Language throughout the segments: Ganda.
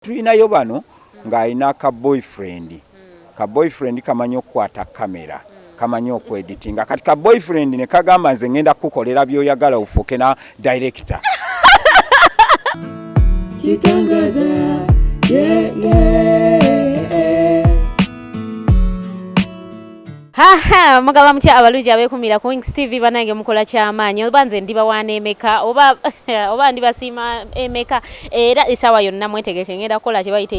Tulinayo bano ng'alina ka boyfriend kamanyi okukwata kamera kamanyi okweditinga kati ka boyfriend ne kagamba nze ngenda kukolera byoyagala ufuke na director. Kitangaza mugaba mutya abalungi abekumira ku Wings TV banange mukola kyamaanyi oba nze ndiba wana emeka oba ndibasiima emeka era esawa yonna mwetegeke ngenda kukola kye bayita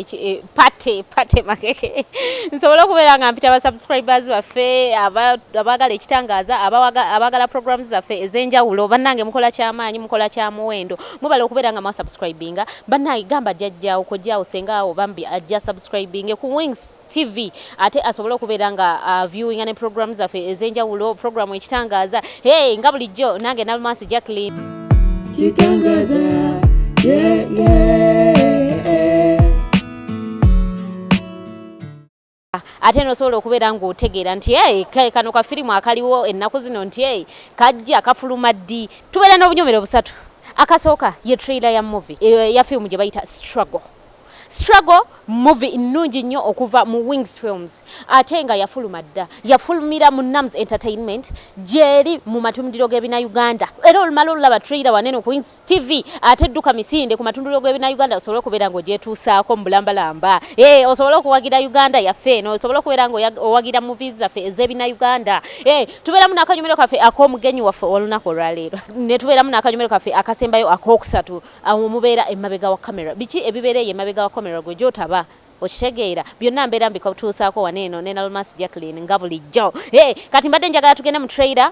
pate makeke nsobola okubeera nga mpita subscribers baffe abagala ekitangaaza abagala programs zaffe ez'enjawulo banange mukola kyamaanyi mukola kyamuwendo mubala okubeera nga subscribinga banange gamba jjajjaawo kojjaawo sengaawo bambi ajja subscribing ku Wings TV ate asobola okubeera nga viewing ne programs zaffe ez'enjawulo programu ekitangaaza nga bulijjo nange Nalmas Jacqueline kitangaaza ate nosobola okubeera ng'otegeera nti kano ka firimu akaliwo ennaku zino nti kajja kafuluma ddi tubeera n'obunyomero busatu akasooka ye trailer ya movie ya firimu gye bayita Struggle movie nnungi nnyo okuva mu Wings Films ate nga yafuluma dda yafulumira mu Nams Entertainment jeri mu matundiro g'ebina Uganda era olumala olaba trailer wanene ku Wings TV ate dduka misinde ku matundiro g'ebina Uganda osobola okubeera ng'ogyetuusaako mu bulambalamba osobola okuwagira Uganda yaffe eno osobola okubeera ng'owagira movies zaffe ez'ebina Uganda tubeeramu n'akanyumiro kaffe ak'omugenyi waffe olunaku olwaleero ne tubeeramu n'akanyumiro kaffe akasembayo ak'okusatu awo mubeera emabega wa kamera biki ebibeereye emabega wa kamera gwe gy'otaba okitegeera byonna mbeera mbikutuusaako waneeno ne Nalmas Jacqueline nga bulijjo kati mbadde njagala tugende mu trailer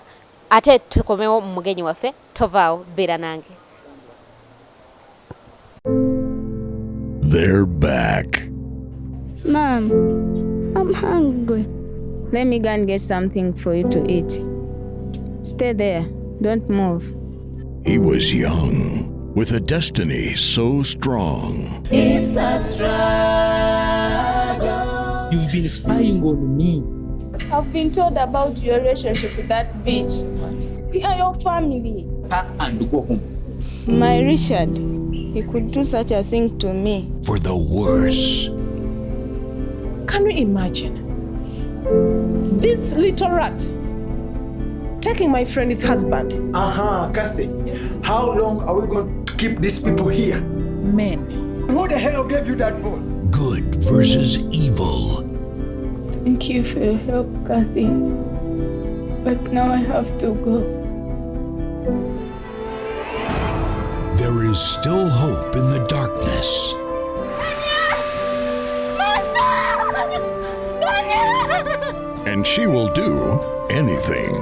ate tukomewo mu mugenyi waffe tovaawo beera nange. They're back. Mom, I'm hungry. Let me go and get something for you to eat. Stay there. Don't move. He was young, with a destiny so strong. It's a struggle. You've been spying on me. I've been told about your relationship with that bitch. We are your family. Pack and go home. My Richard, he could do such a thing to me. For the worse. Can you imagine? This little rat taking my friend's husband. Kathy. How long are we going to keep these people here? Men. Who the hell gave you that ball? Good versus evil. Thank you for your help, Kathy. But now I have to go. There is still hope in the darkness. And she will do anything.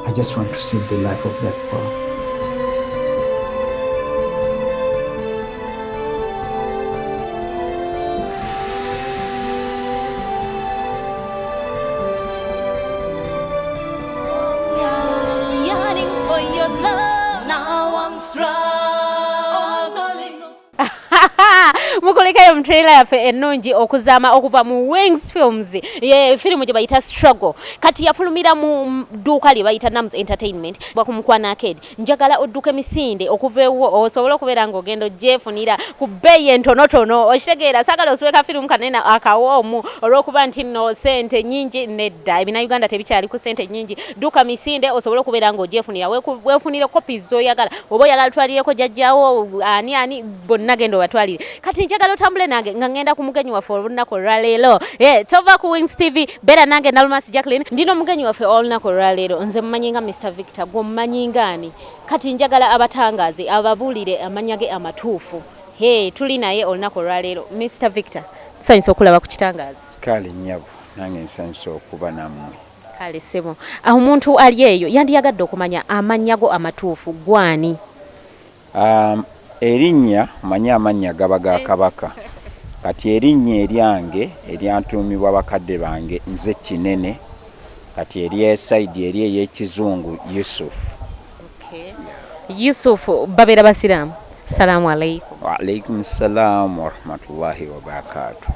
I just want to save the life of that boy. Yearning for your love. Now I'm struggling. mukolekayo mu trailer yaffe ennungi okuzaama okuva mu Wings Films firimu gye bayita Struggle kati yafulumira mu dduuka lye bayita Nams Entertainment bakumukwana arcade njagala odduka emisinde okuva ewo osobola okubeera ng'ogenda ogyefunira ku bbeeyi entonotono okitegeera saagala osubeka firimu kanene akawoomu olw'okuba nti no sente nnyingi nedda ebina Uganda tebikyali ku sente nnyingi dduka misinde osobola okubeera ng'ogyefunira weefunire kopi z'oyagala oba oyagala twalireko jjajjaawo ani bonna genda obatwalire kati njagala otambule nange nga ngenda ku mugenyi waffe olunaku olwaleero tova ku Wings TV beera nange Nalmas Jacqueline ndino omugenyi waffe olunaku olwaleero nze mmanyi nga Mr. Victor gw'ommanyi ngaani kati njagala abatangaaze ababuulire amanya ge amatuufu tuli naye olunaku olwaleero Mr. Victor tusanyusa okulaba ku kitangaaza kale nnyabo nange nsanyusa okuba nammwe kale ssebo omuntu ali eyo yandiyagadde okumanya amanya go amatuufu gwani erinnya manya amannya gaba ga kabaka kati erinnya eryange eryantuumibwa bakadde bange nze Kinene kati ery'esaidi eri ey'ekizungu Yusufu. Yusufu babeera basiraamu. Salaamu alaikum. Wa alaikum salaam wa rahmatullahi wa barakatuh.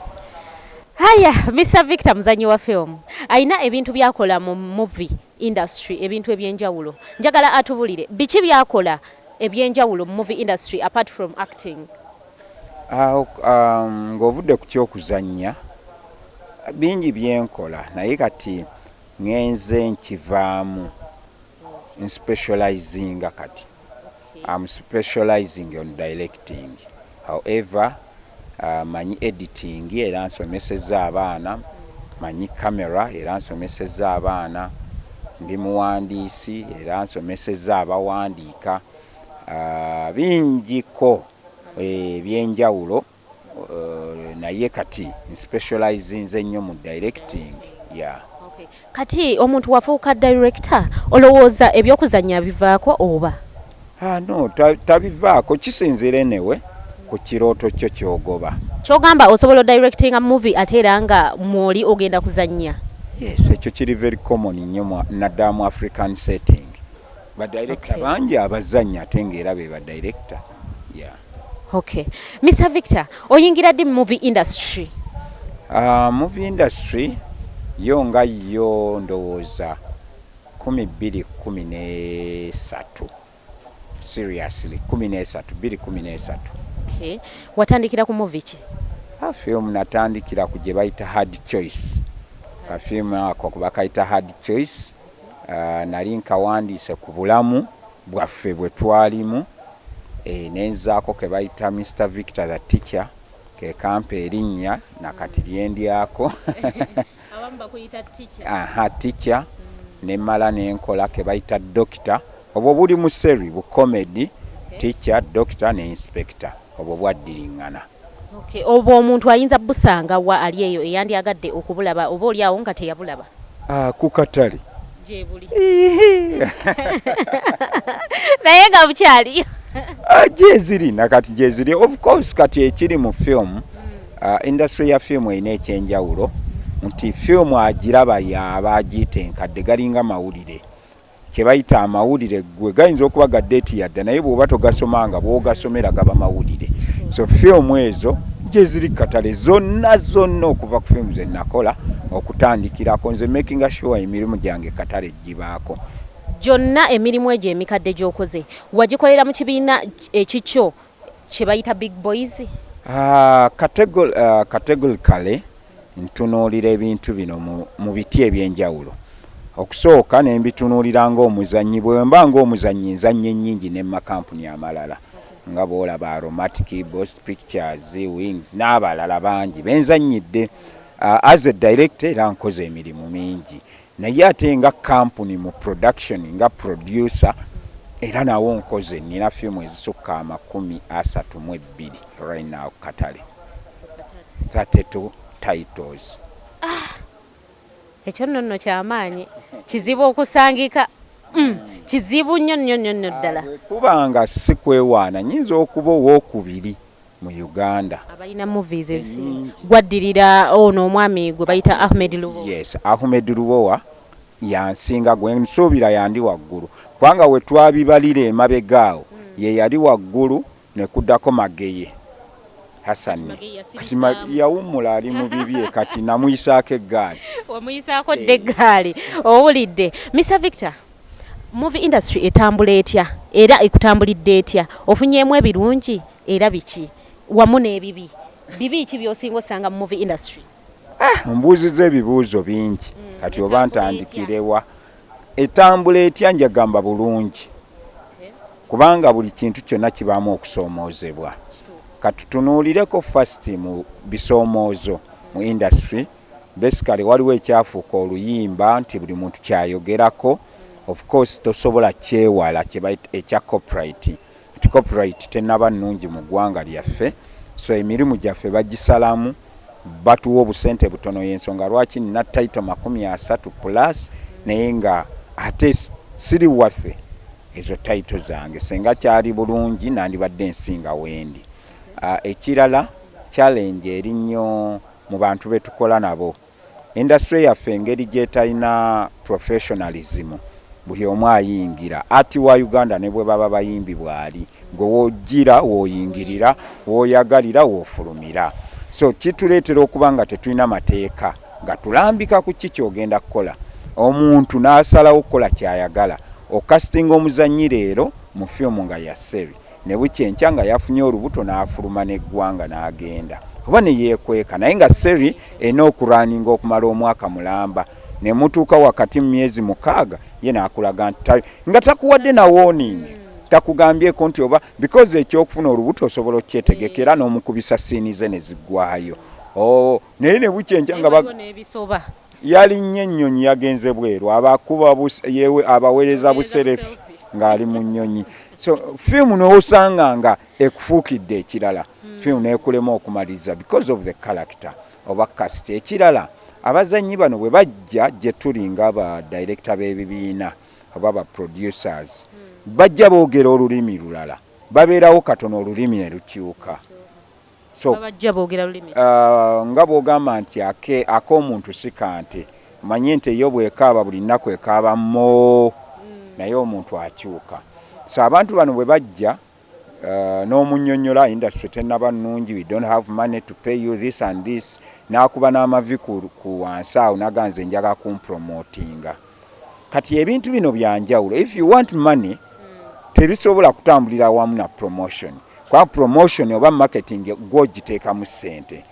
Haya, Mr. Victor muzanyi wa film aina ebintu byakola mu movie industry ebintu ebyenjawulo njagala atubulire biki byakola ebyenjawulo mu movie industry apart from acting. Ng'ovudde ku kyokuzannya bingi byenkola naye kati ngenze nkivaamu specializinga kati. I'm specializing on directing. However, manyi editing era nsomesezza abaana, manyi camera era nsomesezza abaana, ndi muwandiisi era nsomesezza abawandiika. Bingiko ebyenjawulo naye kati specializinze nnyo mu directing. Yeah. Okay. Kati omuntu wafuuka director olowooza ebyokuzannya bivaako oba? No, tabivaako, kisinzira newe ku kirooto kyo kyogoba. Kyogamba osobola directing a movie ate era nga mwoli ogenda kuzannya? Yes, ekyo kiri very common nnyo naddala mu African setting. Badirector bangi abazannya ate ng'era be badirector. Yeah. Okay. Mr. Victor, oyingira ddi movie industry? Movie industry yo nga yo ndowooza 2013. Seriously, 2013. Okay. Watandikira ku movie ki? Film natandikira ku gye bayita Hard Choice. Ka film ako bakayita Hard Choice. Nali nkawandiise ku bulamu bwaffe bwe twalimu. Nenzaako ke bayita Mr. Victor the Teacher. Ke kampa erinnya nakati lyendyako. Abamu bakuyita teacher. Teacher. Nemmala nenkola ke bayita Doctor. Obwo buli mu seri bu comedy. Teacher, Doctor ne Inspector. Obwo bwaddiringana. Okay. Obwo omuntu ayinza busanga wa ali eyo eyandyagadde okubulaba oba oli awo nga teyabulaba? Ku katale. Gye buli. Naye nga bukyaliyo. Gyeziri nakati gyeziri. Of course kati ekiri mu film industry ya film erina ekyenjawulo nti film agiraba yaba agiyita enkadde galinga mawulire. Kye bayita amawulire gwe gayinza okuba ga date yadda naye bw'oba togasomanga bw'ogasomera gaba mawulire. So film ezo gyeziri katale zonna okuva ku film ze nakola okutandikirako nze making sure emirimu gyange katale gibaako. Gyonna emirimu egyo emikadde gy'okoze wagikolera mu kibiina ekikyo kye bayita Big Boys? Categorically ntunuulira ebintu bino mu biti ebyenjawulo. Okusooka ne mbitunuulira ng'omuzannyi bwe mba ng'omuzannyi nzannyo ennyingi ne makampuni amalala nga bw'olaba Aromatic, Boss Pictures, Wings n'abalala bangi benzannyidde. As a director era nkoze emirimu mingi naye ate nga company mu production nga producer era nawo nkoze nina filmu ezisukka 32 right now katale 32 titles. Ekyo nno kyamaanyi kizibu okusangika. Kizibu nnyo ddala. Kubanga si kwewaana nyinza okuba owookubiri mu Uganda abalina movies ezi gwaddirira ono omwami gwe bayita Ahmed Lubowa. Yes, Ahmed Lubowa yansinga gwe nsuubira yandi waggulu kubanga we twabibalira emabegaawo ye yali waggulu ne kuddako Mageye Hassan yawummula ali mu bibye kati namuyisaako eggaali. Wamuyisaako dde eggaali owulidde. Mr. Victor, movie industry etambula etya era ekutambulidde etya? Ofunyeemu ebirungi era biki wamu n'ebibi? Bibi ki by'osinga osanga mu movie industry? Mbuuzizza ebibuuzo bingi kati oba ntandikirewa. Etambula etya njagamba bulungi kubanga buli kintu kyonna kibaamu okusoomoozebwa. Katutunuulireko first mu bisoomoozo mu industry. Basically waliwo ekyafuuka oluyimba nti buli muntu kyayogerako. Of course tosobola kyewala kye bayita ekya copyright. Copyright tennaba nnungi mu ggwanga lyaffe, so emirimu gyaffe bagisalamu batuwa obusente butono. Y'ensonga lwaki nina title 30 plus naye nga ate siri waffe ezo title zange. Senga kyali bulungi nandibadde nsinga wendi. Ekirala challenge eri nnyo mu bantu betukola nabo. Industry yaffe engeri gyetalina professionalism. Buli omu ayingira ati wa Uganda ne bwe baba bayimbi bwali gwe wojjira woyingirira woyagalira wofulumira. So kituleetera okuba nga tetulina mateeka gatulambika ku kiki ogenda kukola. Omuntu n'asalawo okukola kyayagala okastinga omuzannyi leero mu fiimu nga ya seri ne bukyenkya nga yafunye olubuto n'afuluma n'eggwanga n'agenda oba ne yeekweka naye nga seri erina okuraninga okumala omwaka mulamba ne mutuuka wakati mu myezi 6 ye n'akulaga nti nga takuwadde na warning takugambyeko nti oba because ekyokufuna olubuto osobola okyetegekera n'omukubisa siini ze ne ziggwayo naye ne bukyenkya nga yalinnye ennyonyi yagenze bweru abakuba yewe abaweereza buserefi ng'ali mu nnyonyi so fiimu n'osanga nga ekufuukidde ekirala fiimu n'ekulema okumaliriza because of the character oba cast ekirala abazannyi bano bwe bajja gye tuli nga ba director b'ebibiina oba ba producers bajja boogera olulimi lulala babeerawo katono olulimi ne lukyuka so nga bw'ogamba nti ak'omuntu si kante manye nti yo bwekaaba buli nnaku ekaaba mo naye omuntu akyuka so abantu bano bwe bajja n'omunnyonnyola industry tennaba nnungi we don't have money to pay you this and this n'akuba n'amavi ku wansi awo naganze njaga kumpromotinga kati ebintu bino byanjawulo if you want money tebisobola kutambulira wamu na promotion kwa promotion oba marketing gw'ogiteekamu ssente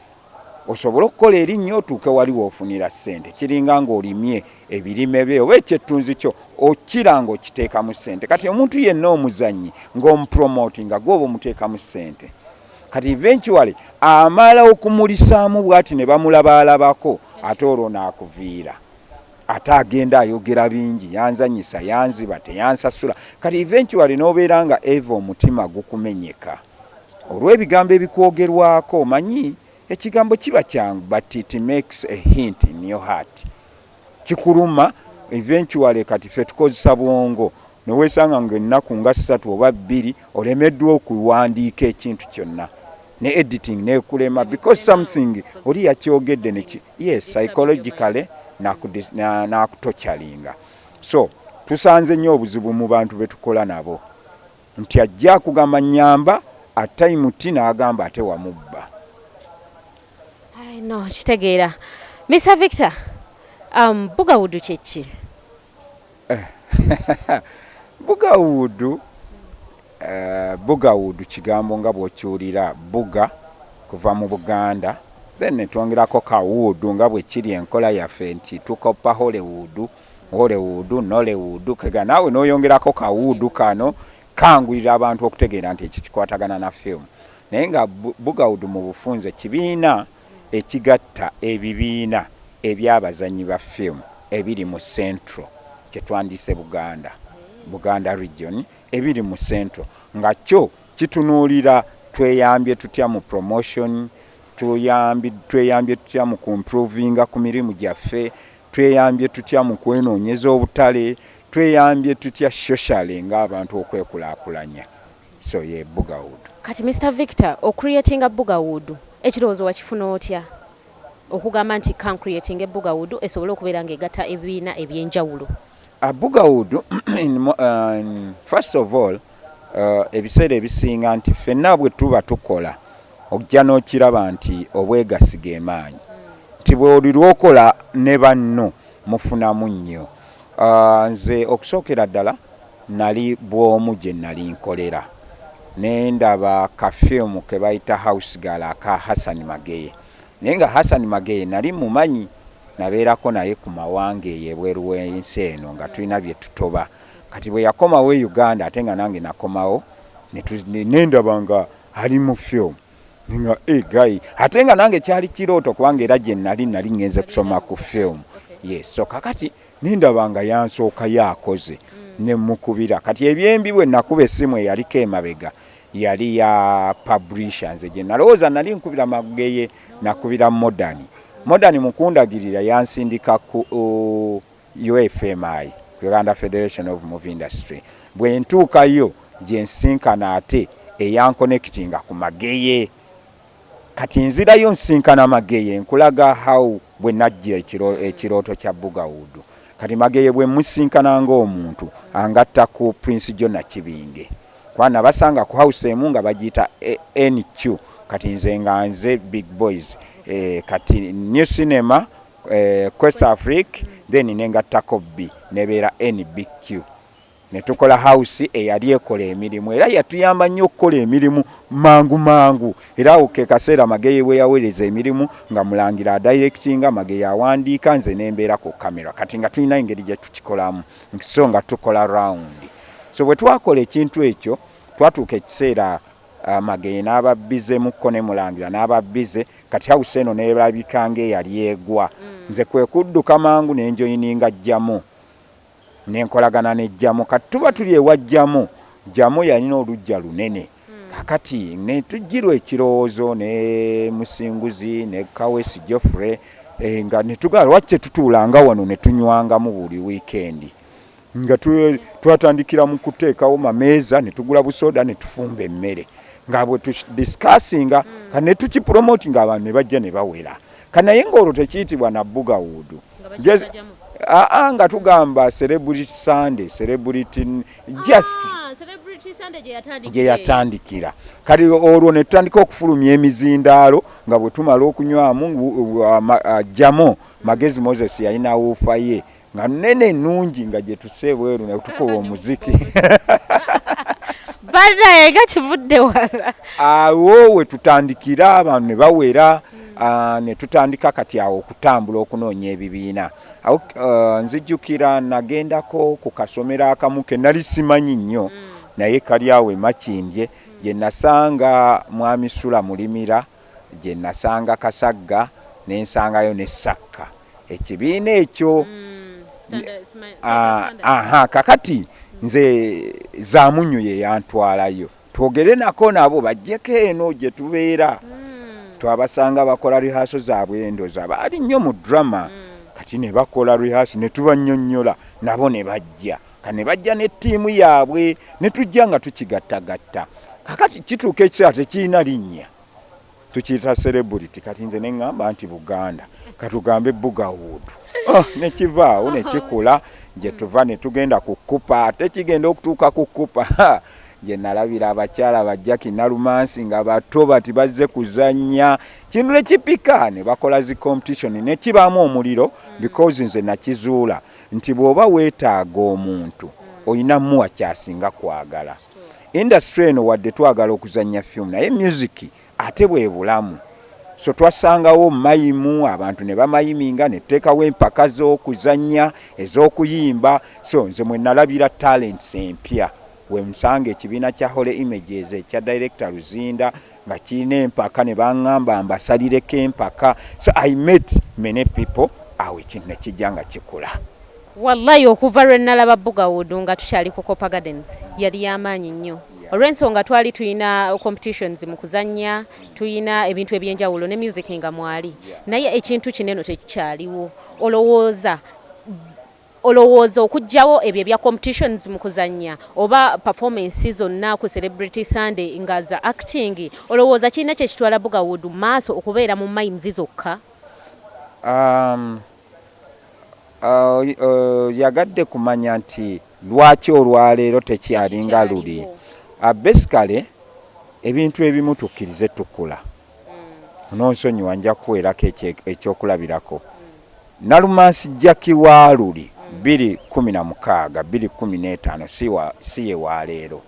osobola okukola erinnya otuuke wali woofunira ssente kiringa ng'olimye ebirime bye oba ekyettunzi kyo okira ng'okiteekamu ssente kati omuntu yenna omuzannyi ng'omupromotinga gw'oba omuteekamu ssente kati eventually amala okumulisaamu bw'ati ne bamulabaalabako ate olwo n'akuviira ate agenda ayogera bingi yanzanyisa yanziba teyansasula kati eventually n'obeera nga eva omutima gukumenyeka olw'ebigambo ebikwogerwako manyi ekigambo kiba kyangu but it makes a hint in your heart kikuluma eventually kati ffe tukozesa bwongo neweesanga ng'ennaku nga 3 oba 2 olemeddwa okuwandiika ekintu kyonna ne editing nekulema because something oli yakyogedde yes psychologically nakutochalinga so tusanze nnyo obuzibu mu bantu betukola nabo nti ajja kugamba nyamba atayimuti n'agamba ate wamubba no kitegeera Mr. Victor bugawudu kyeki bugawudu kigambo nga bw'okiwulira buga kuva mu Buganda then netwongerako kawudu nga bwe kiri enkola yaffe nti tukoppa Hollywood Nollywood kega naawe n'oyongerako kawudu kano kangwirira abantu okutegeera nti ekikwatagana na film naye nga bugawudu mu bufunze kibiina ekigatta ebibiina ebyabazannyi ba film ebiri mu Central kyetwandise Buganda region ebiri mu Central nga kyo kitunuulira tweyambye tutya mu promotion tweyambye tutya mu kumprovinga ku mirimu gyaffe tweyambye tutya mu kwenoonyeza obutale tweyambye tutya socially ng'abantu okwekulaakulanya so ye bugawudu kati Mr. Victor ocreatinga bugawudu ekirowoozo wakifuna otya okugamba nti can creating bugawudu esobole okubeera ng'egatta ebibiina ebyenjawulo bugawudu first of all ebiseera ebisinga nti ffenna bwe tuba tukola okujja n'okiraba nti obwegasi g'emaanyi nti bw'olirwa okola ne banno mufunamu nnyo nze okusookera ddala nali bw'omu gye nali nkolera ne ndaba kafilmu ke bayita house girl aka Hassan Mageye naye nga Hassan Mageye nali mumanyi nabeerako naye ku mawanga eyo ebweru w'ensi eno nga tulina bye tutoba kati bwe yakomawo Uganda ate nga nange nakomawo nendaba nga ali mu film nga gayi ate nga nange kyali kirooto kubanga era gye nali ngenze kusoma ku film yes so kakati nendaba nga yansooka yakoze ne mukubira kati ebyembi bwe nakuba essimu eyaliko emabega yali ya publisher nze gye nalowooza nali nkubira Mageye nakubira modern mukundagirira yansindika ku UFMI Uganda Federation of Movie Industry bwe ntuukayo gye nsinkana ate eyankonekitinga ku Mageye kati nzirayo nsinkana Mageye nkulaga how bwe najja ekirooto kya bugawudu kati Mageye bwe musinkana ng'omuntu angatta ku Prince John Kibinge kwana basanga ku house emu nga bagiyita NQ kati nze nga nze Big Boys kati New Cinema Quest Africa then nengattako B nebeera NBQ ne tukola house eyali ekola emirimu era yatuyamba nnyo okukola emirimu mangu era awo ke kaseera Mageye we yaweereza emirimu nga Mulangira directinga Mageye awandiika nze nembeera ku kamera kati nga tulina engeri gye tukikolamu so nga tukola round so bwe twakola ekintu ekyo twatuuka ekiseera Mageye n'aba bize mukko ne Mulangira n'aba bize kati house eno neerabika ng'eyali egwa nze kwe kudduka mangu n'enjoyininga Jamo nenkolagana ne Jamo kati tuba tuli ewa Jamo yalina olujja lunene kakati ne tujjirwa ekirowoozo ne Musinguzi ne Kawesi Geoffrey nga ne tugala lwaki tutuulanga wano ne tunywangamu buli weekend nga twatandikira mu kuteekawo mameeza ne tugula busoda ne tufumba emmere nga bwe discussinga ne tukipromotinga abantu ne bajja ne bawera kanaye ng'olwo tekiyitibwa na Bugawood nga tugamba Celebrity Sunday Celebrity gye yatandikira kati olwo ne tutandika okufulumya emizindaalo nga bwe tumala okunywamu Jamo Magezi Moses yalina wuufa ye nga nene nungi nga gye tuseebweru ne tukola omuziki bana ega kivudde wala awo we tutandikira abantu ne bawera ne tutandika kati awo okutambula okunoonya ebibiina awo nzijjukira nagendako ku kasomero akamu ke nali simanyi nnyo naye kali awo Makindye gye nasanga Mwami Sula Mulimira gye nasanga Kasagga nensangayo ne Sakka ekibiina ekyo kakati nze Zamunyu ye yantwalayo twogere nako nabo bajjeko eno gye tubeera twabasanga bakola rehearsal zaabwe endoza baali nnyo mu drama kati ne bakola rehearsal ne tubannyonnyola nabo ne bajja kane bajja ne ttiimu yaabwe ne tujja nga tukigattagatta kakati kituuka ekiseera tekirina linnya tukiyita celebrity kati nze ne ŋŋamba nti Buganda katugambe Bugawood ne kivaawo ne kikula gye tuva ne tugenda ku kupa ate kigenda okutuuka ku kupa gye nalabira abakyala bajja Kinalumansi nga bato bati bazze kuzannya kintu ekipika ne bakola zi competition ne kibaamu omuliro because nze nakizuula nti bw'oba weetaaga omuntu olina muwa kyasinga kwagala industry eno wadde twagala okuzannya film naye music ate bwe bulamu so twasangawo mayimu abantu ne bamayiminga ne tuteekawo empaka z'okuzannya ez'okuyimba so nze mwe nalabira talents empya we musanga ekibiina kya Hole Images ekya director Luzinda nga kirina empaka ne baŋŋamba mbasalireko empaka so I met many people awo ekintu ne kijja nga kikula wallahi okuva lwe nalaba Bugawood nga tukyali ku Copa Gardens yali y'amaanyi nnyo olw'ensonga twali tuyina competitions mu kuzannya tuyina ebintu ebyenjawulo ne music nga mwali naye ekintu kineno tekikyaliwo olowooza okugjawo ebyo ebya competitions mu kuzannya oba performance zonna ku Celebrity Sunday nga za acting olowooza kirina kye kitwala Bugawood maaso okubeera mu mimes zokka yagadde kumanya nti lwaki olwaleero tekyalinga luli basically ebintu ebimu tukkirize tukula nonsonyiwa nja kuweerako ekyokulabirako Nalumansi Jackie wa luli 2016 2015 si ye waleero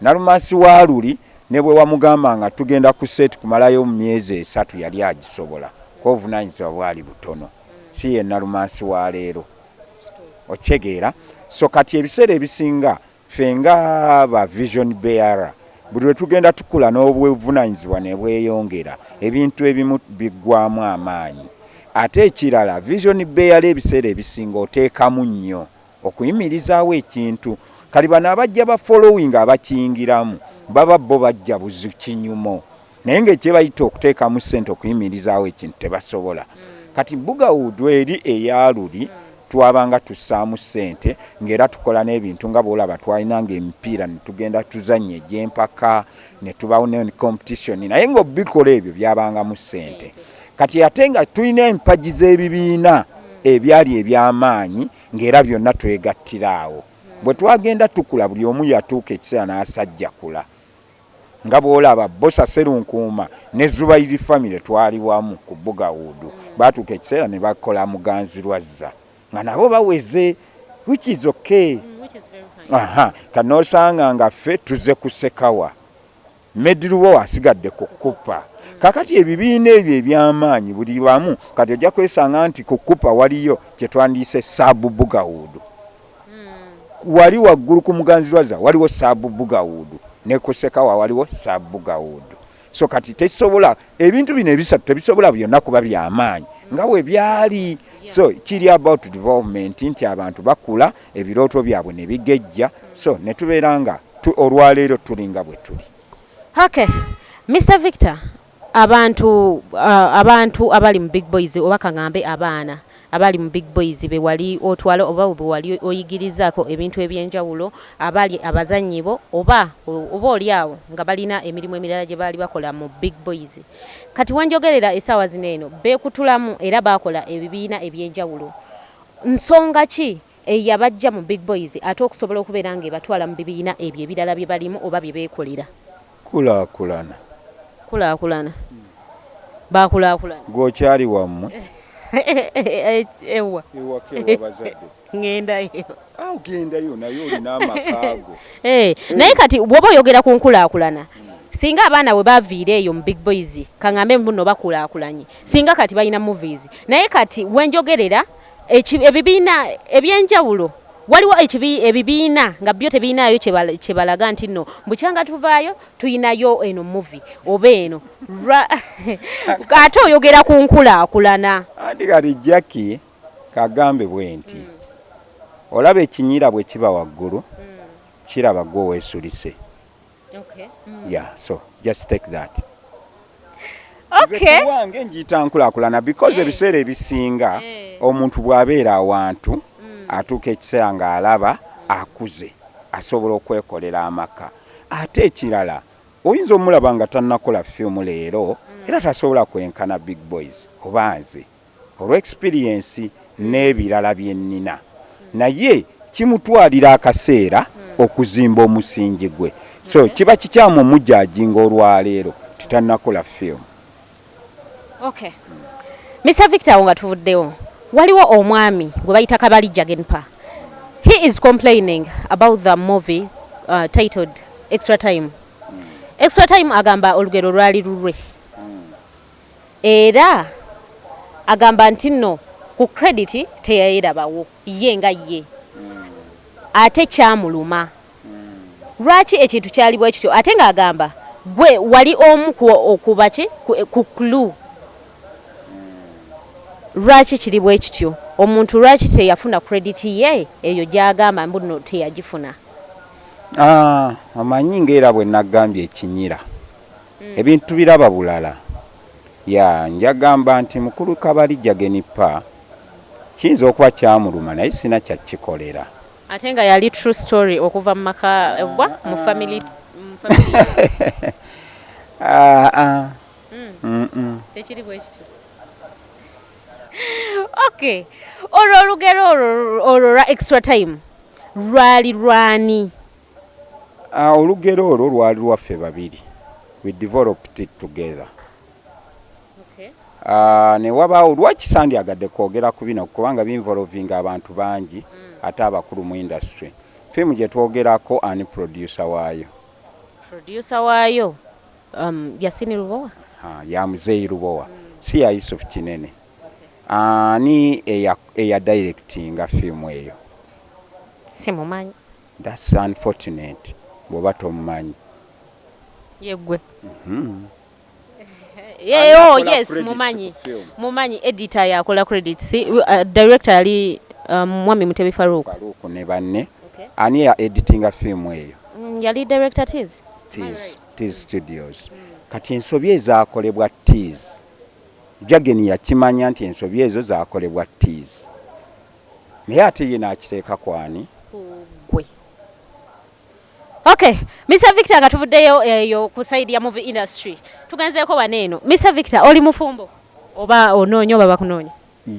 Nalumansi wa luli ne bwe wamugamba nga tugenda ku set kumalayo mu myezi 3 yali agisobola ko obuvunaanyizibwa bwali butono si ye Nalumansi wa leero okyegeera so kati ebiseera ebisinga fenga ba vision bearer buli lwe tugenda tukula n'obuvunaanyizibwa ne bweyongera ebintu ebimu biggwamu amaanyi ate ekirala vision bearer ebiseera ebisinga oteekamu nnyo okuyimirizaawo ekintu kali bano abajja ba following abakiyingiramu baba bo bajja buzikinyumo naye ng'ekyebayita okuteekamu ssente okuyimirizaawo ekintu tebasobola kati Bugawood eri eyaluli twabanga tussaamu ssente ng'era tukola n'ebintu nga bw'olaba twalinanga emipiira ne tugenda tuzannya egy'empaka ne tubawo ne competition naye ng'obikola ebyo byabangamu ssente kati ate nga tulina empagi z'ebibiina ebyali eby'amaanyi ng'era byonna twegattira awo bwe twagenda tukula buli omu yatuuka ekiseera n'asajjakula nga bw'olaba Bosa Serunkuuma ne Zubairi family twali wamu ku Bugawood baatuuka ekiseera ne bakola Muganzirwazza nga nabo baweze which is okay kanosanga nga ffe tuze kusekawa mediruwo asigadde kukupa kakati ebibiina ebyo ebyamaanyi buli wamu kati ojja kwesanga nti kukupa waliyo kyetwandiise saabubugawuudu wali waggulu ku muganzirwaza waliwo saabubugawuudu ne kusekawa waliwo saabubugawuudu so kati tesobola ebintu bino ebisatu tebisobola byonna kuba byamaanyi nga bwe byali so kiri about development nti abantu bakula ebirooto byabwe ne bigejja so ne tubeera nga olwaleero tulinga bwe tuli. Okay, Mr. Victor, abantu abali mu big boys oba kagambe abaana abali mu big boys be wali otwala oba be wali oyigirizaako ebintu ebyenjawulo abali abazannyi bo oba oliawo nga balina emirimu emirala gye baali bakola mu big boys kati wanjogerera essaawa zino eno beekutulamu era bakola ebibiina ebyenjawulo nsonga ki eyabajja mu big boys ate okusobola okubeera nga ebatwala mu bibiina ebyo ebirala bye balimu oba bye beekolera? Kulaakulana bakulaakulana gwokyali wammwe ewa bazadde ngendayo gendayo naye olina amakaago naye kati bw'oba oyogera ku nkulaakulana singa abaana bwe baviira eyo mu big boys kaŋŋambe mbuno bakulaakulanye singa kati balina movies naye kati wenjogerera ebibiina ebyenjawulo waliwo ebibiina nga byo tebiinaayo kyebalaga nti nno bukyanga tuvaayo tuyinayo eno movie oba eno ate oyogera ku nkulaakulana andi kati Jackie kagambe bwe nti olaba ekinyira bwe kiba waggulu kiraba gwe weesulise. So just take that. Wange njiyita nkulaakulana because ebiseera ebisinga omuntu bw'abeera awantu atuuka ekiseera ng'alaba akuze asobola okwekolera amaka ate ekirala oyinza omulaba nga tannakola firimu leero era tasobola kwenkana big boys oba nze olwa experience n'ebirala bye nnina naye kimutwalira akaseera okuzimba omusingi gwe so kiba kikyamu omujjajinga olwaleero titannakola firimu. Okay. Mr. Victor nga tuvuddewo waliwo omwami gwe bayita Kabalija Genpa. He is complaining about the movie titled Extra Time. Extra Time agamba olugero lwali lulwe. Era agamba nti nno ku credit teyayerabawo ye nga ye. Ate kyamuluma. Lwaki ekintu kyali bwe kityo ate nga agamba gwe wali omu okuba ki ku clue. Lwaki kiri bwe kityo omuntu lwaki teyafuna credit ye eyo gyagamba mbuno teyagifuna? Amanyi ng'era bwe nagambye ekinyira ebintu biraba bulala njagamba nti mukulu Kabalija Genpa kiyinza okuba kyamuluma naye sina kyakikolera ate nga yali true story okuva mu maka mu family tekiri bwe kityo. Okay, olugero olwo lwa Extra Time lwali lwani? Olugero olwo lwali lwaffe babiri. We developed it together. Okay. Ne wabaawo lwaki sandyagadde kwogera ku bino kubanga binvolvinga abantu bangi ate abakulu mu industry. Firimu gye twogerako ani producer waayo. Producer waayo Yasini Lubowa? Ya Muzeeyi Lubowa. Si ya Yusufu Kinene. Ani eya directinga firimu eyo? Simumanyi. That's unfortunate. Bwoba tomumanyi. Yegwe. Yes, mumanyi editor yakola credits. Director ali Mwami Mutebi Faruku ne banne. Ani ya editinga firimu eyo? Yali director Tiz Studios. Kati ensobi ezaakolebwa Tiz. Jageni yakimanya nti ensobi ezo zaakolebwa Tiz. Naye ate ye n'akiteeka kwani? Gwe. Okay, Mr. Victor nga tuvuddeyo eyo ku side ya movie industry. Tugenzeeko baneeno. Mr. Victor oli mufumbo? Oba onoonya oba bakunoonya?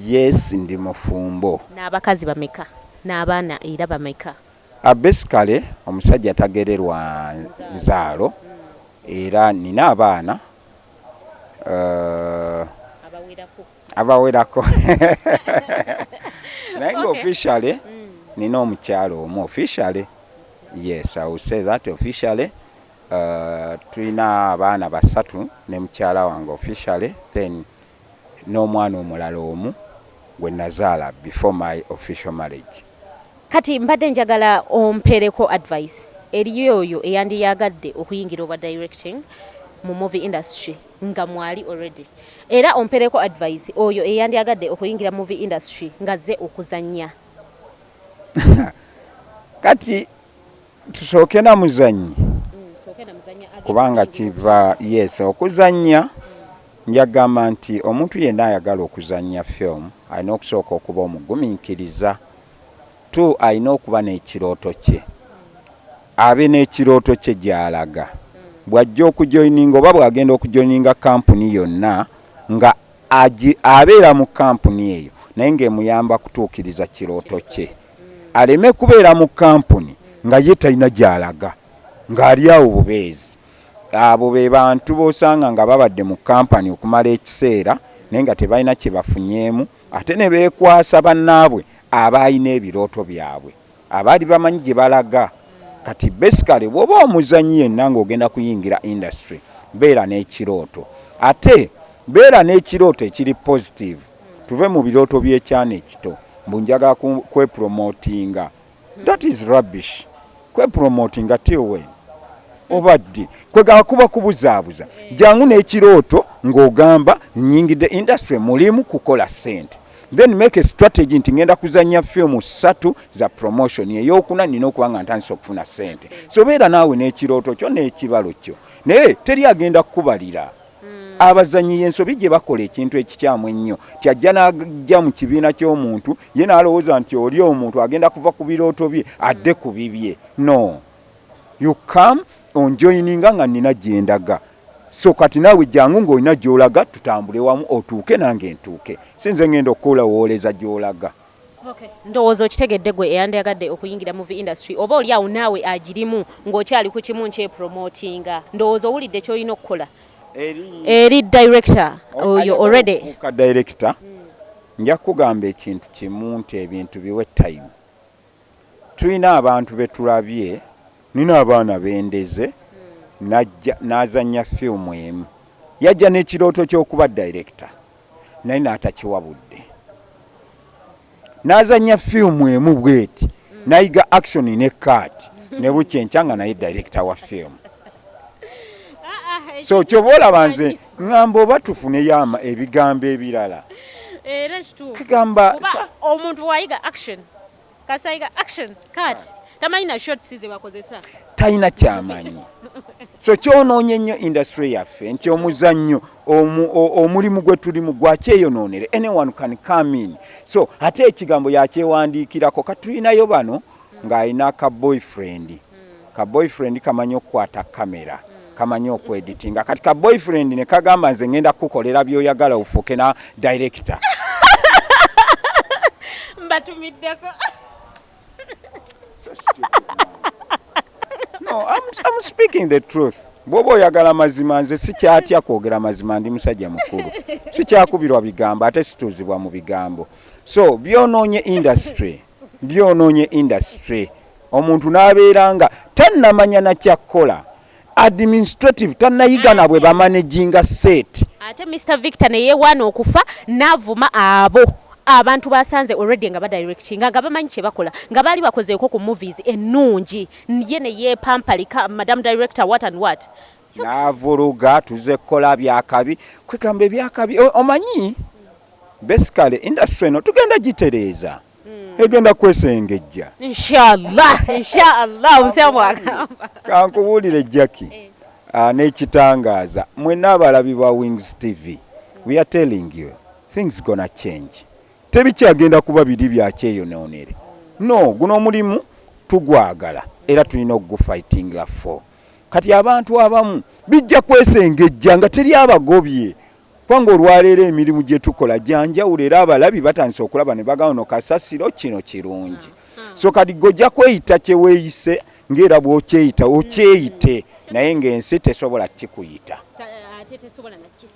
Yes, ndi mufumbo. N'abakazi bameka? N'abaana era bameka? Basically omusajja tagererwa nzaalo era nina abaana abawerako naye nga officially nina omukyalo omu officially Yes, I will say that officially. Tulina abaana basatu ne mukyala wange officially, then n'omwana omulala omu gwe nazaala before my official marriage. Kati mbadde njagala ompereko advice eri oyo eyandiyagadde okuyingira over directing mu movie industry nga mwali already, era ompereko advice oyo eyandiyagadde okuyingira movie industry ngazze okuzannya. Kati tusooke na muzannyi kubanga kiva yes okuzannya. Njagamba nti omuntu yenna ayagala okuzannya film alina okusooka okuba omugumiikiriza. Tu alina okuba n'ekirooto kye, abe n'ekirooto kye gy'alaga. Bw'ajja okujoyininga oba bw'agenda okujoyininga kampuni yonna nga abeera mu kampuni eyo naye ng'emuyamba kutuukiriza kirooto kye. Aleme kubeera mu kampuni nga ye talina gy'alaga ng'ali awo bubeezi. Abo be bantu b'osanga nga babadde mu kampani okumala ekiseera naye nga tebalina kye bafunyeemu, ate ne beekwasa bannaabwe abalina ebirooto byabwe abaali bamanyi gye balaga. Kati basically bw'oba omuzannyi yenna ng'ogenda kuyingira industry, beera n'ekirooto, ate beera n'ekirooto ekiri positive. Tuve mu birooto by'ekyana ekito mbu njagala kwepromotinga. That is rubbish. Kwepromotinga till when? Obadde kwegala kuba kubuzaabuza. Jangu n'ekirooto ng'ogamba nnyingidde industry mulimu kukola ssente. Then make a strategy nti ngenda kuzannya film 3 za promotion ey'okuna nina okuba nga ntandise okufuna ssente. So beera naawe n'ekirooto kyo n'ekibalo kyo, naye teri agenda kukubalira. Abazannyi y'ensobi gye bakola ekintu ekikyamu ennyo, tyajja n'ajja mu kibiina ky'omuntu ye n'alowooza nti oli omuntu agenda kuva ku birooto bye adde ku bibye. No, you come on joininga nga nina gyendaga. So kati naawe jangu ng'olina gy'olaga tutambule wamu otuuke nange ntuuke. Sinze ngenda okukola wooleza gy'olaga. Okay. Ndowooza okitegedde gwe eyandiyagadde okuyingira movie industry oba oli awo naawe agirimu ng'okyali ku kimu nkyepromotinga. Ndowooza owulidde ky'olina okukola eri director oyo already. Ka director nja kugamba ekintu kimu nti ebintu biwe time. Tulina abantu betulabye, nina abaana bendeze n'azannya film emu. Yajja n'ekirooto ky'okuba director naye n'atakiwabudde. N'azannya film emu bweti nayiga action ne cut ne bukyenkya nga naye director wa film. So kyova olaba nze ngamba oba tufuneyo ebigambo ebirala. Era kituufu. Kigamba omuntu wayiga action kasayiga action cut tamanyi na shots ze bakozesa. Talina kyamanyi. So kyonoonye nnyo industry yaffe nti omuzannyo omulimu gwe tulimu gwakyeyonoonere. Anyone can come in. So ate ekigambo yakyewandiikirako katulinayo bano ng'alina ka boyfriend. Ka boyfriend kamanyi okukwata kamera, kamanyi okweditinga. Kati ka boyfriend ne kagamba nze ngenda kukolera by'oyagala ufuuke na director. Mbatumiddeko. So stupid. No, I'm speaking the truth. Bw'oba oyagala mazima nze sikyatya kwogera mazima, ndi musajja mukulu. Sikyakubirwa bigambo ate situuzibwa mu bigambo. So byonoonye industry. Omuntu n'abeera nga tannamanya na kyakkola. Administrative tannayiga na bwe bamanaginga set. Ate Mr. Victor ne yeewaana okufa n'avuma abo abantu basanze already nga badirectinga nga bamanyi kye bakola nga bali bakozeeko ku movies ennungi ye ne yeepampalika Madam Director what and what. N'avuluga tuze kukola byakabi kwegamba ebyakabi omanyi basically industry no tugenda gitereeza. Egenda kwesengejja. Inshallah omusamu agamba. Kankubuulire Jackie n'ekitangaaza mwenna abalabi ba Wings TV, we are telling you things gonna change. Tebikyagenda kuba biri byakyeyonoonere. No, guno omulimu tugwagala era tulina okugufightingira for. Kati abantu abamu bijja kwesengejja nga teri abagobye. Kubanga olwaleero emirimu gye tukola janjawulo era abalabi batandise okulaba ne bagamba no kasasiro kino kirungi. So kati gojja kweyita kye weeyise ng'era bw'okyeyita okyeyite naye ng'ensi tesobola kikuyita.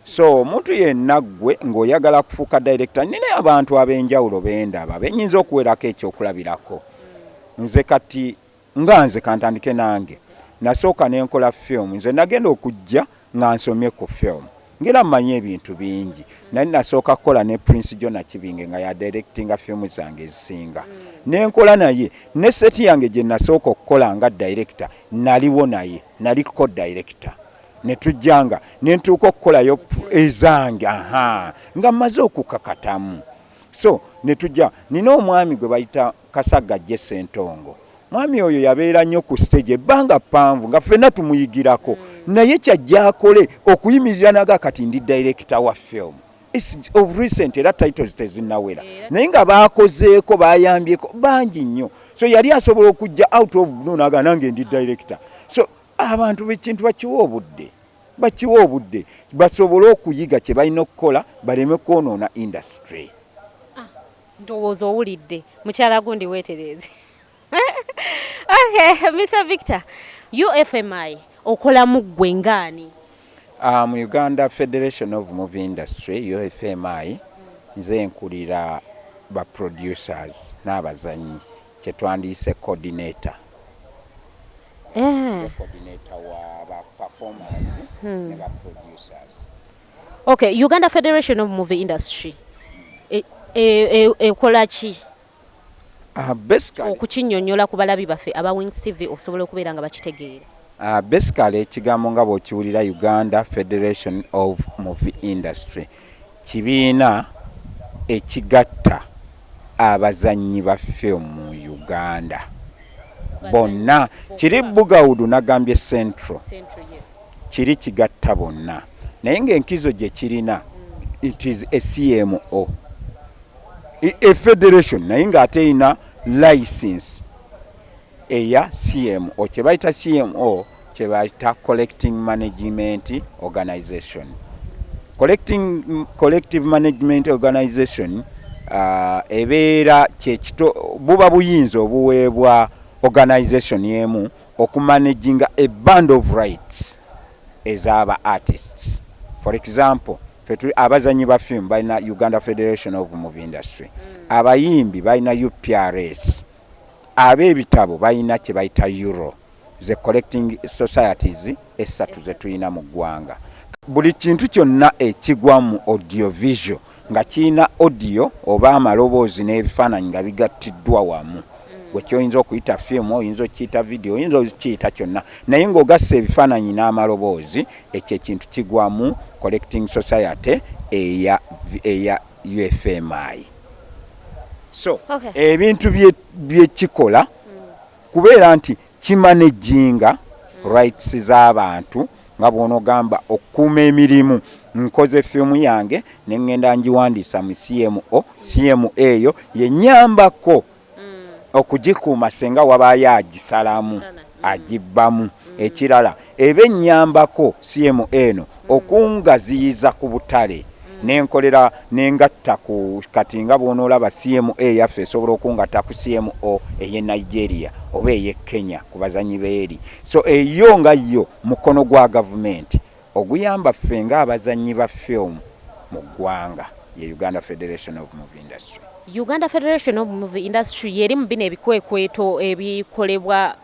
So omuntu yenna gwe ng'oyagala kufuuka director, nina abantu ab'enjawulo bendaba benyinza okuwerako ekyokulabirako. Nze kati nga nze kantandike nange nasooka nenkola film nze nagenda okujja nga nsomye ku film ngera mmanyi ebintu bingi nali nasooka kukola ne Prince John Kibinge nga ya directinga film zange ezisinga nenkola naye ne seti yange gye nasooka okukola nga director naliwo naye nali co-director ne tujjanga ne ntuuka okukolayo ezange nga mmaze okukakatamu so ne tujja nina omwami gwe bayita Kasagga Jesse Ntongo mwami oyo yabeera nnyo ku stage ebbanga ppanvu nga ffenna tumuyigirako naye kyajja akole okuyimirira naga kati ndi director wa film of recent era titles tezinnawera naye nga baakozeeko bayambyeko bangi nnyo so yali asobola okujja out of blue naga nange ndi director so abantu b'ekintu bakiwa obudde basobole okuyiga kye balina okukola baleme kwonoona industry. Ndowooza owulidde mukyala gundi weetereeze. Okay, Mr. Victor, UFMI okolamu ggwe ngaani? Mu Uganda Federation of Movie Industry UFMI nze nkulira ba producers n'abazanyi kye twandiise coordinator. Coordinator wa ba performers ne ba producers. Okay, Uganda Federation of Movie Industry ekola ki? Basically okukinnyonnyola ku balabi baffe aba Wings TV okusobola okubeera nga bakitegeera. Basically ekigambo nga bw'okiwulira Uganda Federation of Movie Industry kibiina ekigatta abazannyi ba film mu Uganda bonna kiri Bugawudu nagambye Central kiri kigatta bonna naye ng'enkizo gye kirina it is a CMO a federation naye ng'ate ina license eya CMO kye bayita CMO kye bayita Collecting Management Organization. Collective Management Organization ebeera kyekito buba buyinza obuweebwa organization yemu okumanaginga a band of rights ez'aba artists. For example, abazanyi ba film balina Uganda Federation of Movie Industry, abayimbi balina UPRS, ab'ebitabo balina kye bayita Euro, the collecting societies esatu ze tulina mu ggwanga. Buli kintu kyonna ekigwa mu audiovisual nga kirina audio oba amaloboozi n'ebifaananyi nga bigattiddwa wamu. Wekyoyinza okuyita film oyinza okiyita video oyinza okiyita kyonna naye ng'ogassa ebifaananyi n'amaloboozi ekyo ekintu kigwa mu collecting society eya UFMI. So ebintu byekikola kubeera nti kimanaginga rights z'abantu nga bw'onogamba okukuuma emirimu nkoze film yange ne ngenda ngiwandiisa mu CMO eyo yenyambako okugikuuma senga wabaayo agisalamu agibbamu ekirala eba ennyambako CMO eno okungaziyiza ku butale nenkolera nengatta ku kati nga bw'onoolaba CMO yaffe esobola okungatta ku CMO ey'e Nigeria oba ey'e Kenya ku bazanyi beeri so eyo nga yo mukono gwa gavumenti oguyamba ffe ng'abazanyi ba film mu ggwanga ye Uganda Federation of Movie Industry. Uganda Federation of Movie Industry yeri mu bino ebikwekweto ebikolebwa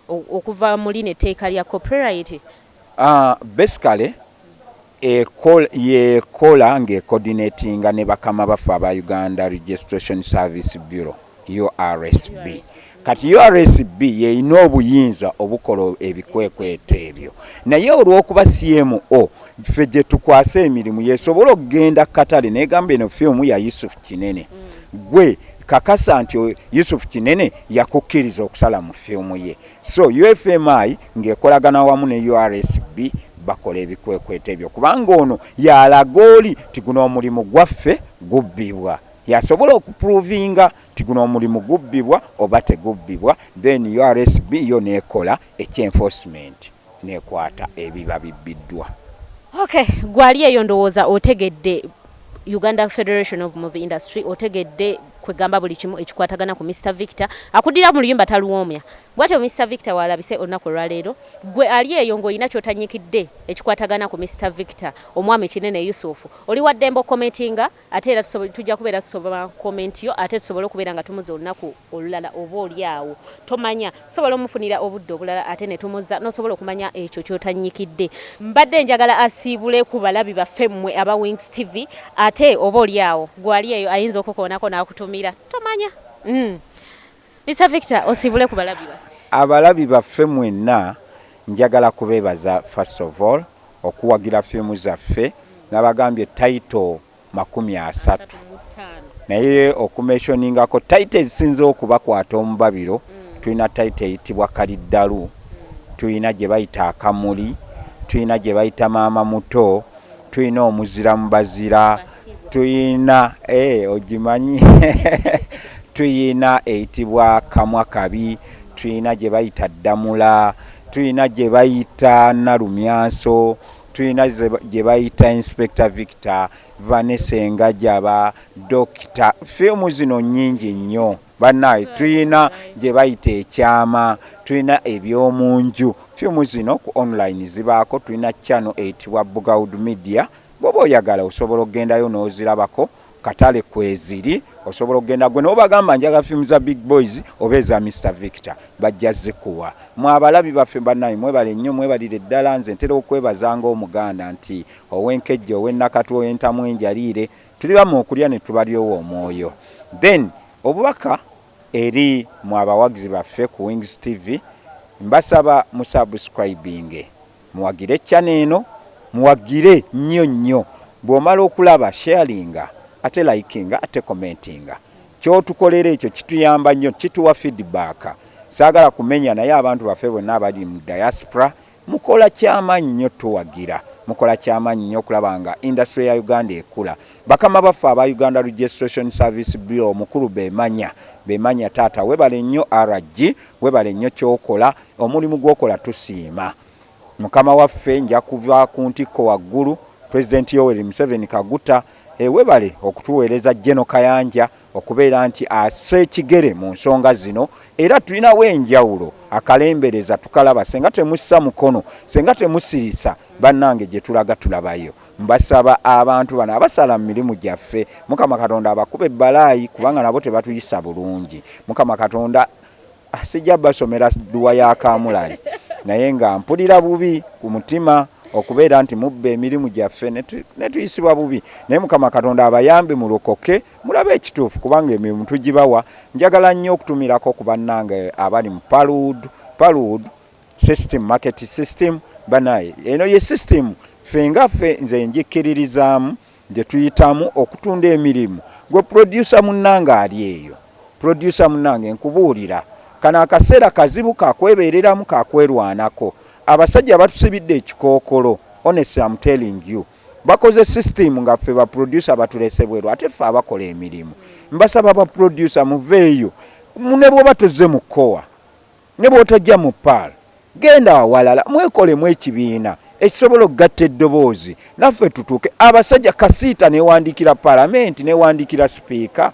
okuva mu lino etteeka lya copyright. Basically yekola ng'ecoordinatinga ne bakama baffe aba Uganda Registration Service Bureau URSB. Kati URSB yeyina obuyinza obukola ebikwekweto ebyo naye olw'okuba CMO ffe gye tukwasa emirimu yesobola okugenda katale negamba eno fiimu ya Yusufu Kinene gwe kakasa nti Yusufu Kinene yakukkiriza okusala mu fiimu ye so UFMI ng'ekolagana wamu ne URSB bakola ebikwekweto ebyo kubanga ono yalagooli ti guno omulimu gwaffe gubbibwa yasobola okuprovinga ti guno omulimu gubbibwa oba tegubbibwa then URSB yo nekola ekyenforcement nekwata ebiba bibbiddwa. Okay, gwali eyo ndowooza otegedde Uganda Federation of Movie Industry otegedde kwegamba buli kimu ekikwatagana ku Mr Victor akudira mu luyimba taluwomya bwatyo Mr Victor walabise olunaku lwaleero gwe ali eyo ng'olina kyotanyikidde ekikwatagana ku Mr Victor omwami Kinene Yusufu oli wa Dembo commentinga ate era tujja kubeera tusobola comment yo ate tusobola okubeera nga tumuza olunaku olulala oba olyawo tomanya sobola omufunira obudde obulala ate ne tumuza nosobola okumanya ekyo kyotanyikidde mbadde njagala asiibule ku balabi baffe mmwe aba Wings TV ate oba olyawo gwali eyo ayinza okukoonako n'akutumira tomanya Mr Victor osiibule ku balabi baffe abalabi baffe mwenna njagala kubeebaza first of all okuwagira firimu zaffe nabagambye title 30 naye okumentioningako title ezisinze okubakwata omubabiro tulina title eyitibwa kaliddalu tulina gye bayita akamuli tulina gye bayita maama muto tulina omuzira mu bazira tulina ogimanyi tulina eyitibwa kamwa kabi tulina gye bayita ddamula tulina gye bayita nalumyanso tulina gye bayita Inspector Victor Vanessa Engajaba Dokita firimu zino nnyingi nnyo bannaye tulina gye bayita ekyama tulina ebyomunju firimu zino ku online zibaako tulina channel eyitibwa Bugaud Media bwoba oyagala osobola okugendayo n'ozirabako katale kweziri osobola okugenda gwe n'obagamba njaga firimu za Big Boys oba eza Mr Victor bajja zikuwa mwabalabi baffe bannaye mwebale nnyo mwebalire ddala nze ntera okwebazanga omuganda nti ow'enkejje ow'ennakatu ow'entamu enjaliire tuli bamu okulya ne tubalyowo omwoyo then obubaka eri mwabawagizi baffe ku Wings TV mbasaba musubscribing muwagire channel eno muwagire nnyo bw'omala okulaba sharinga ate likinga ate commentinga kyotukolera ekyo kituyamba nnyo kituwa feedback saagala kumenya naye abantu baffe bonna abali mu diaspora mukola kyamaanyi nnyo tuwagira mukola kyamaanyi nnyo okulaba nga industry ya Uganda ekula bakama baffe aba Uganda Registration Service Bureau omukulu bemanya taata webale nnyo RG webale nnyo kyokola omulimu gwokola tusiima mukama waffe nja kuva ku ntikko waggulu President Yoweri Museveni Kaguta webale okutuweereza Jeno Kayanja okubeera nti ase ekigere mu nsonga zino era tulinawo enjawulo akalembereza tukalaba senga temussa mukono senga temusirisa bannange gye tulaga tulabayo mbasaba abantu bano abasala mu mirimu gyaffe Mukama Katonda abakube balaayi kubanga nabo tebatuyisa bulungi Mukama Katonda sijja basomera dduwa ya Kamulali naye nga mpulira bubi ku mutima okubeera nti mubbe emirimu gyaffe netuyisibwa bubi naye Mukama Katonda abayambe mulokoke mulabe ekituufu kubanga emirimu tugibawa njagala nnyo okutumirako ku bannange abali mu Palud system market system banaye eno ye system fengaffe nze njikiririzaamu gye tuyitamu okutunda emirimu gwe producer munnange ali eyo producer munnange nkubuulira kana akaseera kazibu kakwebeereramu kakwerwanako abasajja batusibidde ekikookolo honestly I'm telling you bakoze system nga ffe ba producer batulese bweru ate ffe abakola emirimu mbasaba ba producer muveeyo ne bwoba tozze mu kowa ne bw'otojja mu paal genda awalala mwekolemu ekibiina ekisobola okugatta eddoboozi naffe tutuuke abasajja kasiita newandiikira palamenti newandiikira sipiika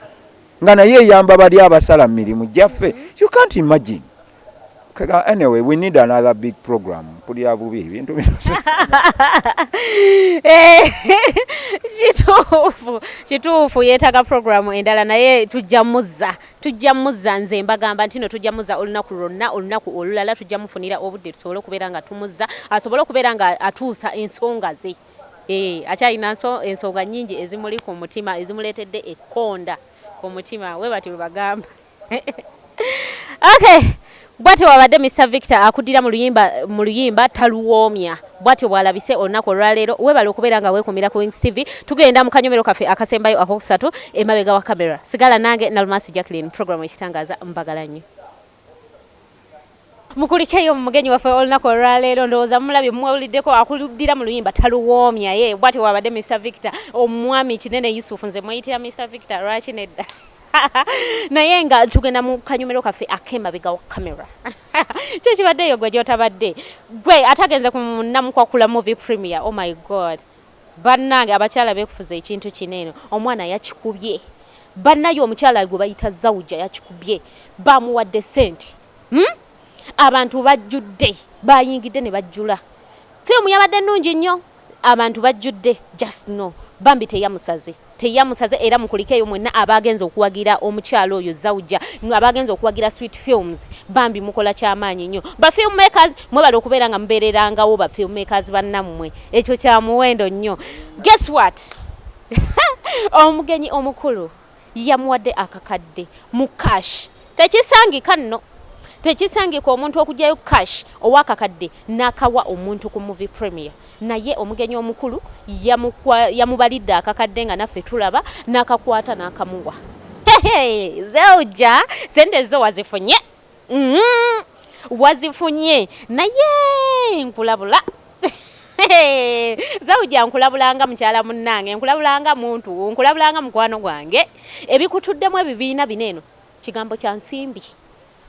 nga naye eyamba bali abasala mu mirimu gyaffe you can't imagine. Anyway, we need another big program. Pulira bubi bintu kituufu yeetaaga programu endala naye tujjamuza nze mbagamba nti no tujjamuza olunaku lwonna olunaku olulala tujjamufunira obudde tusobole okubeera nga tumuza asobole okubeera nga atuusa ensonga ze akyalina ensonga nnyingi ezimuli ku mutima ezimuleetedde ekkonda ku mutima we bati webagamba okay. Bwatyo wabadde Mr Victor akudira mu luyimba taluwoomya bwatyo bwalabise olunaku olwaleero webale okubeera nga weekumira ku Wings TV tugenda mu kanyomero kaffe akasembayo akokusatu emabega wa kamera sigala nange Nalumasi Jacqueline programu ekitangaaza mbagala nnyo mukulikeyo mugenyi waffe olunaku olwaleero ndowooza mulabye mwewuliddeko akudira mu luyimba taluwoomya ye bwatyo wabadde Mr Victor omwami Kinene Yusufu nze mweyitira Mr Victor lwaki nedda naye nga tugenda mu kanyomero kaffe akemabega wa kamera kyekibaddeyo gwe gyotabadde gwe atagenze ku Namukwakula movie premiere oh my god bannange abakyala beekufuza ekintu kineeno omwana yakikubye bannayo omukyala gwe bayita Zawuja yakikubye bamuwadde sente abantu bajjudde bayingidde ne bajjula filmu yabadde nnungi nnyo abantu bajjudde just no Bambi teyamusaze era mukulikeyo mwenna abagenza okuwagira omukyalo oyo Zawuja abagenza okuwagira Sweet Films Bambi mukola kyamaanyi nnyo ba filmmakers mwebale okubeera nga mubeererangawo ba filmmakers bannammwe ekyo kya muwendo nnyo guess what omugenyi omukulu yamuwadde akakadde mu cash tekisangika nno tekisangika omuntu okugyayo cash owakakadde n'akawa omuntu ku movie premiere naye omugenyi omukulu yamubalidde akakadde nga naffe tulaba n'akakwata n'akamuwa Zawuja sente zo wazifunye naye nkulabula Zawuja nkulabulanga mukyala munnange nkulabulanga muntu nkulabulanga mukwano gwange ebikutuddemu ebibiina bineeno kigambo kya nsimbi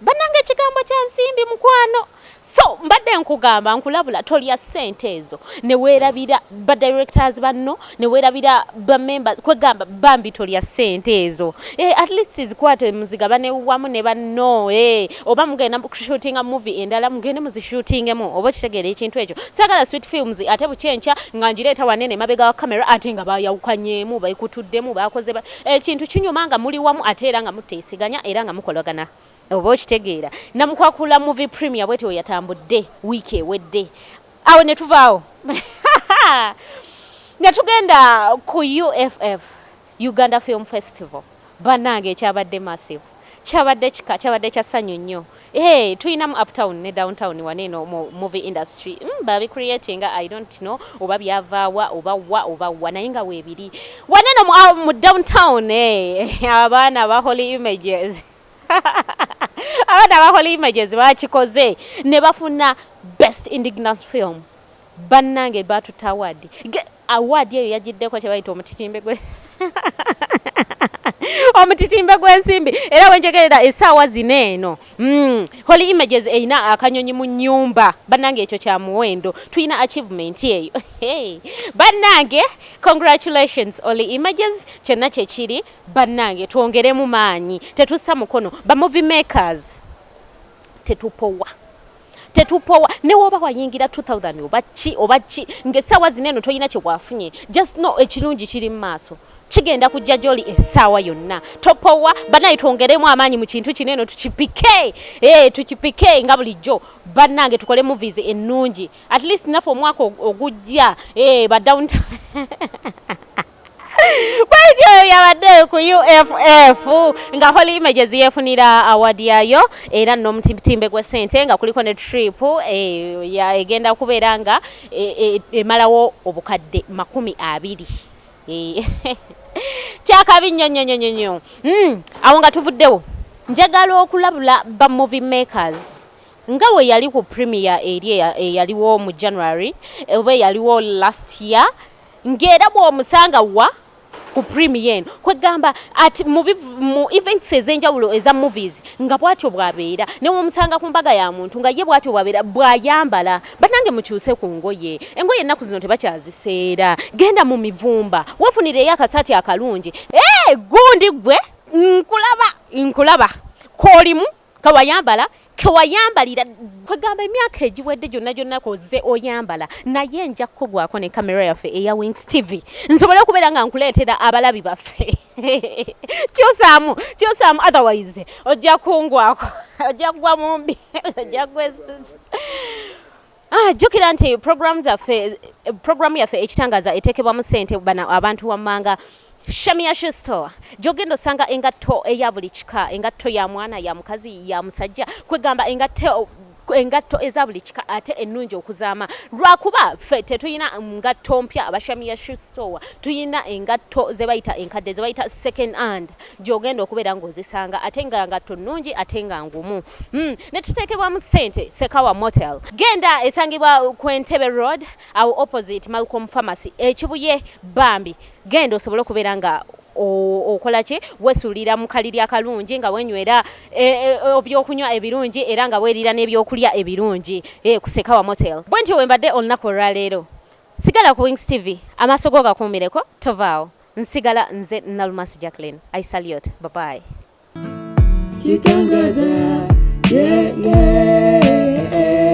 banange kigambo kya nsimbi mukwano so mbadde nkugamba nkulabula tolya sente ezo ne weerabira ba directors banno ne weerabira ba members kwegamba Bambi tolya sente ezo at least zikwate muzigabane wamu ne banno oba mugenda kushootinga movie endala mugende muzishootingemu oba kitegeera ekintu ekyo sagala Sweet Films ate bucyenca nga njireeta wanene mabega wa kamera ate nga bayawukanyemu bayikutuddemu bakoze ekintu kinyuma nga muli wamu ate era nga muteesiganya era nga mukolagana oba okitegeera namukwakula movie premiere bwete yatambudde wiiki ewedde awo ne tuvaawo ne tugenda ku UFF Uganda Film Festival bannange kyabadde massive kyabadde kya ssanyu nnyo tuyinamu uptown ne downtown waneeno mu movie industry babi creating I don't know oba byavaawa oba wa naye nga weebiri waneeno mu downtown abaana ba Holy Images abana ba Holy Images bakikoze ne bafuna best indigenous film bannange batuta award eyo yagiddeko kye bayita omutitimbe gwe omutitimbe gw'ensimbi era wenjegerera essaawa zineeno Holy Images eyina akanyonyi mu nnyumba bannange ekyo kya muwendo tuyina achievement eyo bannange congratulations Holy Images kyonna kyekiri bannange twongeremu maanyi tetussa mukono ba movie makers tetupowa ne woba wayingira 2000 oba ki ng'essaawa zineeno toyina kye wafunye just no ekirungi kiri mu maaso kigenda kujja gyoli essaawa yonna topowa banaye twongeremu amaanyi mu kintu kineeno tukipike nga bulijjo bannange tukole movies ennungi at least naffe omwaka ogujja ba downtown Bwetyo yabadde ku UFF nga Holy Images yefunira award yayo era n'omutitimbe gwe sente nga kuliko ne trip egenda kubeera nga emalawo obukadde 20 kyakabi nnyo awo nga tuvuddewo njagala okulabula ba movie makers nga we yali ku premiere eyaliwo mu January oba yaliwo last year ngera bw'omusanga ku premiere kwegamba ati mu events ezenjawulo eza movies nga bwatyo bwabeera ne omusanga ku mbaga ya muntu nga ye bwatyo bwabeera bwayambala banange mukyuse ku ngoye engoye ennaku zino tebakyaziseera genda mu mivumba wafunireyo akasati akalungi gundi gwe nkulaba kolimu kewayambalira kwegamba emyaka egiwedde gyonna koze oyambala naye nja kukubwako ne kamera yaffe eya Wings TV nsobole okubeera nga nkuleetera abalabi baffe kyosaamu otherwise ojja kungwako ojja kugwa mumbi ojja jjukira nti programu yaffe ekitangaaza eteekebwamu ssente bana abantu wammanga Shamia Shoe Store jogendo sanga engatto eya buli kika engatto ya mwana ya mukazi ya musajja kwegamba engatto eza buli kika ate ennungi okuzaama lwakuba ffe tetuyina ngatto mpya aba Shamia Shoe Store tuyina engatto ze bayita enkadde ze bayita second hand gyogenda okubeera ng'ozisanga ate nga ngatto nnungi ate nga ngumu ne tuteekebwamu ssente Sekawa Motel genda esangibwa ku Entebbe Road awo opposite Malcolm Pharmacy ekibuye Bambi genda osobole okubeera nga okola ki wesulira mu kaliri akalungi nga wenywera ebyokunywa ebirungi era nga weerira n'ebyokulya ebirungi ku Sekawa Motel bwentyo wembadde olunaku olwaleero sigala ku Wings TV amaaso go gakuumireko tovaawo nsigala nze Nalumasi Jacqueline. I salute. Bye bye. Kitangaza, yeah, yeah.